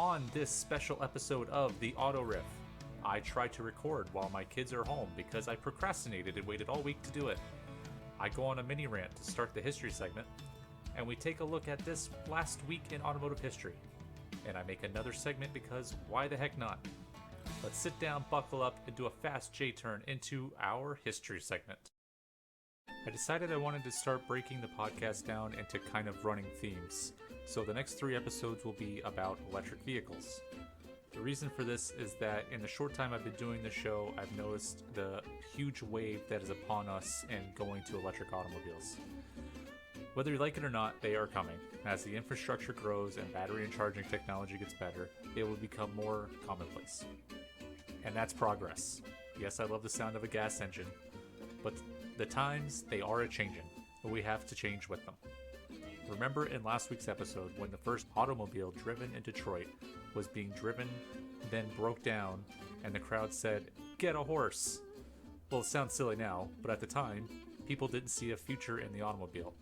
on this special episode of the Auto Riff. I try to record while my kids are home because I procrastinated and waited all week to do it. I go on a mini rant to start the history segment, and we take a look at this last week in automotive history. And I make another segment because why the heck not? Let's sit down, buckle up, and do a fast J-turn into our history segment. I decided I wanted to start breaking the podcast down into kind of running themes. So the next 3 episodes will be about electric vehicles. The reason for this is that in the short time I've been doing the show, I've noticed the huge wave that is upon us in going to electric automobiles. Whether you like it or not, they are coming. As the infrastructure grows and battery and charging technology gets better, it will become more commonplace. And that's progress. Yes, I love the sound of a gas engine, but the times, they are a-changing, and we have to change with them. Remember in last week's episode when the first automobile driven in Detroit was being driven, then broke down, and the crowd said, "Get a horse." Well, it sounds silly now, but at the time, people didn't see a future in the automobile.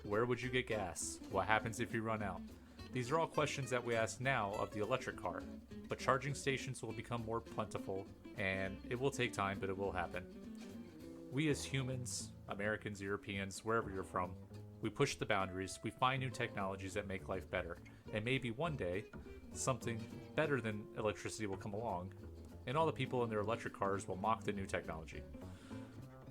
Where would you get gas? What happens if you run out? These are all questions that we ask now of the electric car, but charging stations will become more plentiful, and it will take time, but it will happen. We as humans, Americans, Europeans, wherever you're from, we push the boundaries, we find new technologies that make life better, and maybe one day, something better than electricity will come along, and all the people in their electric cars will mock the new technology.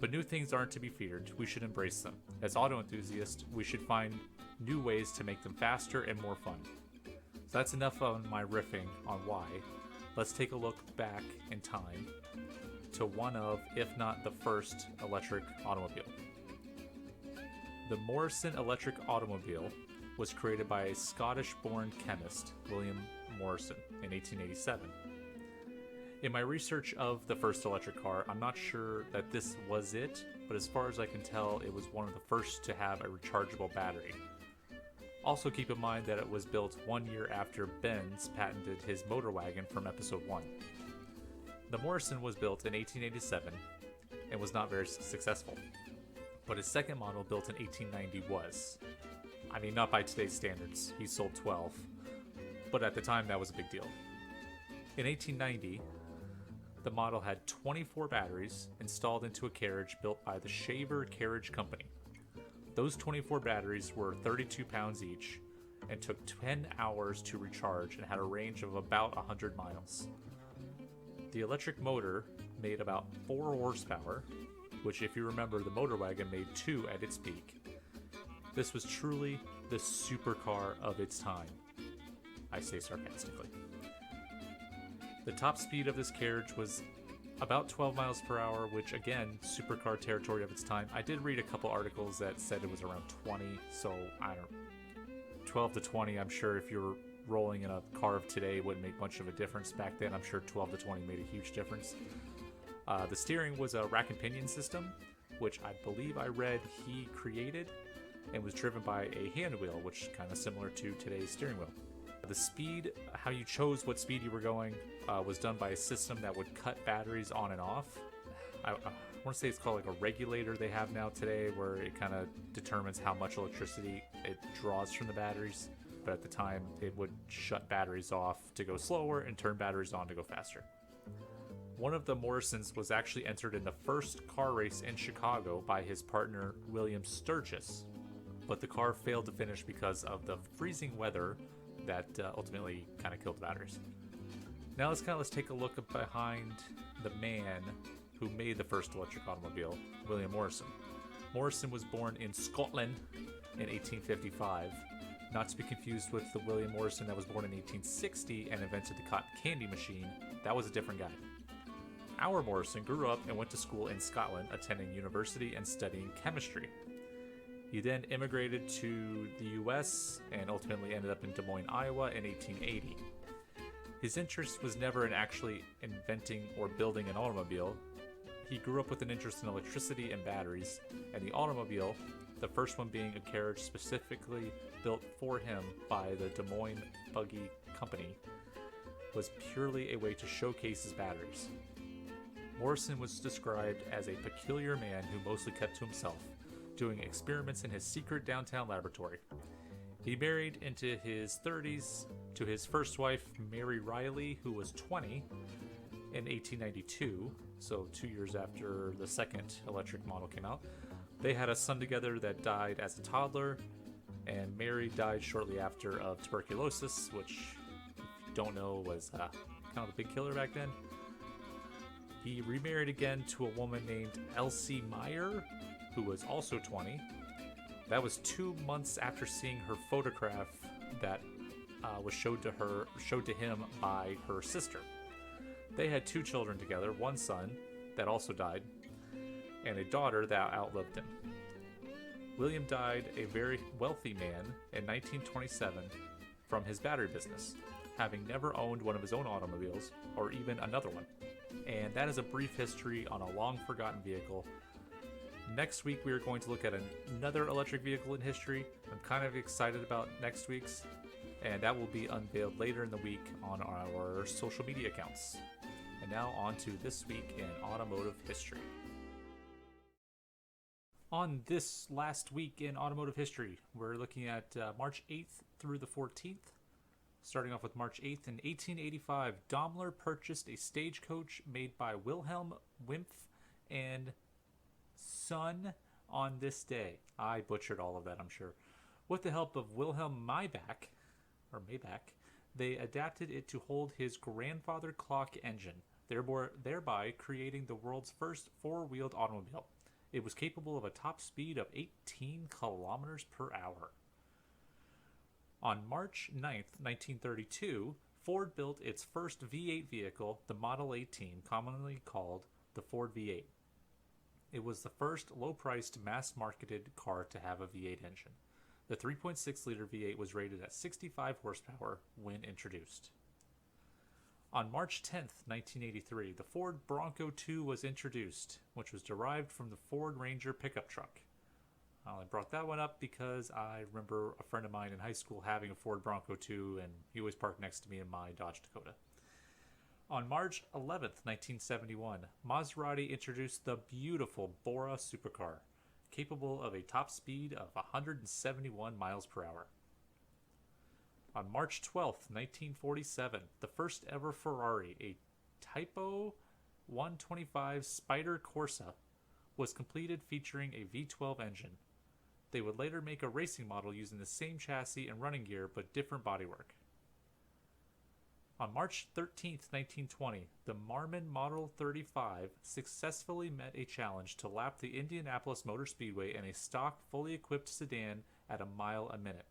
But new things aren't to be feared, we should embrace them. As auto enthusiasts, we should find new ways to make them faster and more fun. So that's enough on my riffing on why. Let's take a look back in time to one of, if not the first, electric automobile. The Morrison electric automobile was created by a Scottish-born chemist, William Morrison, in 1887. In my research of the first electric car, I'm not sure that this was it, but as far as I can tell, it was one of the first to have a rechargeable battery. Also keep in mind that it was built 1 year after Benz patented his motor wagon from episode 1. The Morrison was built in 1887 and was not very successful, but his second model built in 1890 was. I mean, not by today's standards, he sold 12, but at the time that was a big deal. In 1890, the model had 24 batteries installed into a carriage built by the Shaver Carriage Company. Those 24 batteries were 32 pounds each and took 10 hours to recharge and had a range of about 100 miles. The electric motor made about 4 horsepower, which if you remember the motor wagon made 2 at its peak. This was truly the supercar of its time. I say sarcastically. The top speed of this carriage was about 12 miles per hour, which again, supercar territory of its time. I did read a couple articles that said it was around 20, so 12 to 20, I'm sure if you're rolling in a car of today wouldn't make much of a difference. Back then, I'm sure 12 to 20 made a huge difference. The steering was a rack and pinion system, which I believe I read he created, and was driven by a hand wheel, which is kind of similar to today's steering wheel. The speed, how you chose what speed you were going, was done by a system that would cut batteries on and off. I want to say it's called like a regulator they have now today, where it kind of determines how much electricity it draws from the batteries. But at the time, it would shut batteries off to go slower and turn batteries on to go faster. One of the Morrisons was actually entered in the first car race in Chicago by his partner William Sturgis, but the car failed to finish because of the freezing weather that ultimately kind of killed the batteries. Now let's take a look behind the man who made the first electric automobile, William Morrison. Morrison was born in Scotland in 1855, not to be confused with the William Morrison that was born in 1860 and invented the cotton candy machine. That was a different guy. Our Morrison grew up and went to school in Scotland, attending university and studying chemistry. He then immigrated to the US and ultimately ended up in Des Moines, Iowa in 1880. His interest was never in actually inventing or building an automobile. He grew up with an interest in electricity and batteries, and the automobile, the first one being a carriage specifically built for him by the Des Moines Buggy Company, was purely a way to showcase his batteries. Morrison was described as a peculiar man who mostly kept to himself, doing experiments in his secret downtown laboratory. He married into his 30s to his first wife, Mary Riley, who was 20 in 1892, so 2 years after the second electric model came out. They had a son together that died as a toddler, and Mary died shortly after of tuberculosis, which, if you don't know, was kind of a big killer back then. He remarried again to a woman named Elsie Meyer, who was also 20. That was 2 months after seeing her photograph that was showed to him by her sister. They had 2 children together, one son that also died, and a daughter that outlived him. William died a very wealthy man in 1927 from his battery business, having never owned one of his own automobiles or even another one. And that is a brief history on a long forgotten vehicle. Next week we are going to look at another electric vehicle in history. I'm kind of excited about next week's, and that will be unveiled later in the week on our social media accounts. And now on to this week in automotive history. On this last week in automotive history, we're looking at March 8th through the 14th. Starting off with March 8th, in 1885, Daimler purchased a stagecoach made by Wilhelm Wimpf and Son on this day. I butchered all of that, I'm sure. With the help of Wilhelm Maybach, they adapted it to hold his grandfather clock engine, thereby creating the world's first four-wheeled automobile. It was capable of a top speed of 18 kilometers per hour. On March 9th, 1932, Ford built its first V8 vehicle, the Model 18, commonly called the Ford V8. It was the first low-priced, mass-marketed car to have a V8 engine. The 3.6-liter V8 was rated at 65 horsepower when introduced. On March 10th, 1983, the Ford Bronco 2 was introduced, which was derived from the Ford Ranger pickup truck. I brought that one up because I remember a friend of mine in high school having a Ford Bronco 2, and he always parked next to me in my Dodge Dakota. On March 11th, 1971, Maserati introduced the beautiful Bora supercar, capable of a top speed of 171 miles per hour. On March 12th, 1947, the first ever Ferrari, a Typo 125 Spider Corsa, was completed featuring a V12 engine. They would later make a racing model using the same chassis and running gear but different bodywork. On March 13th, 1920, the Marmon Model 35 successfully met a challenge to lap the Indianapolis Motor Speedway in a stock, fully equipped sedan at a mile a minute,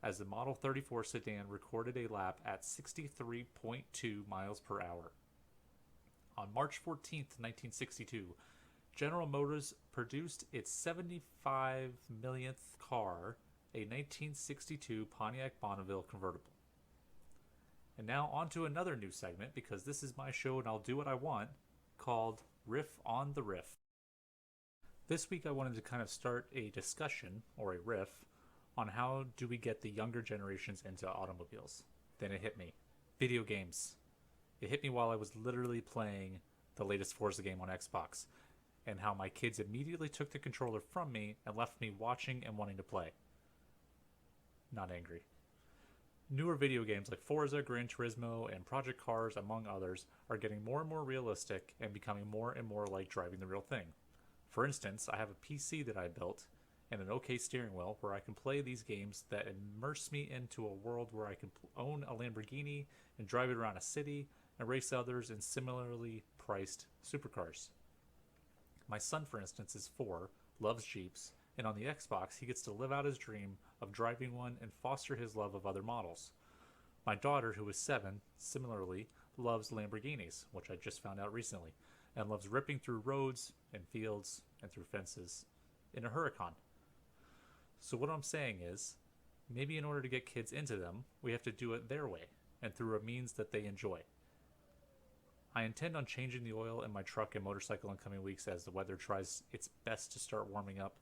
as the Model 34 sedan recorded a lap at 63.2 miles per hour. On March 14th, 1962, General Motors produced its 75 millionth car, a 1962 Pontiac Bonneville convertible. And now on to another new segment, because this is my show and I'll do what I want, called Riff on the Riff. This week I wanted to kind of start a discussion, or a riff, on how do we get the younger generations into automobiles. Then it hit me. Video games. It hit me while I was literally playing the latest Forza game on Xbox, and how my kids immediately took the controller from me and left me watching and wanting to play. Not angry. Newer video games like Forza, Gran Turismo, and Project Cars, among others, are getting more and more realistic and becoming more and more like driving the real thing. For instance, I have a PC that I built and an OK steering wheel where I can play these games that immerse me into a world where I can own a Lamborghini and drive it around a city and race others in similarly priced supercars. My son, for instance, is 4, loves Jeeps, and on the Xbox he gets to live out his dream of driving one and foster his love of other models. My daughter, who is 7, similarly loves Lamborghinis, which I just found out recently, and loves ripping through roads and fields and through fences in a Huracan. So what I'm saying is, maybe in order to get kids into them, we have to do it their way, and through a means that they enjoy. I intend on changing the oil in my truck and motorcycle in coming weeks as the weather tries its best to start warming up,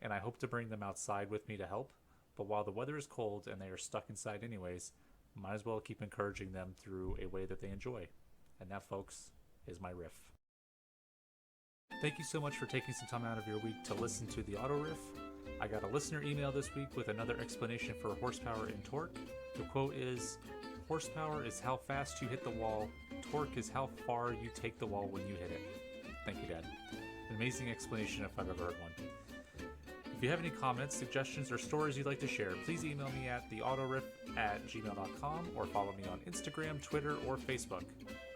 and I hope to bring them outside with me to help, but while the weather is cold and they are stuck inside anyways, might as well keep encouraging them through a way that they enjoy. And that, folks, is my riff. Thank you so much for taking some time out of your week to listen to the Auto Riff. I got a listener email this week with another explanation for horsepower and torque. The quote is, "Horsepower is how fast you hit the wall. Torque is how far you take the wall when you hit it." Thank you, Dad. An amazing explanation if I've ever heard one. If you have any comments, suggestions, or stories you'd like to share, please email me at theautoriff@gmail.com or follow me on Instagram, Twitter, or Facebook.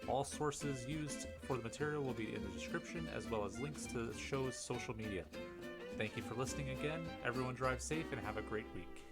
All sources used for the material will be in the description, as well as links to the show's social media. Thank you for listening again. Everyone drive safe and have a great week.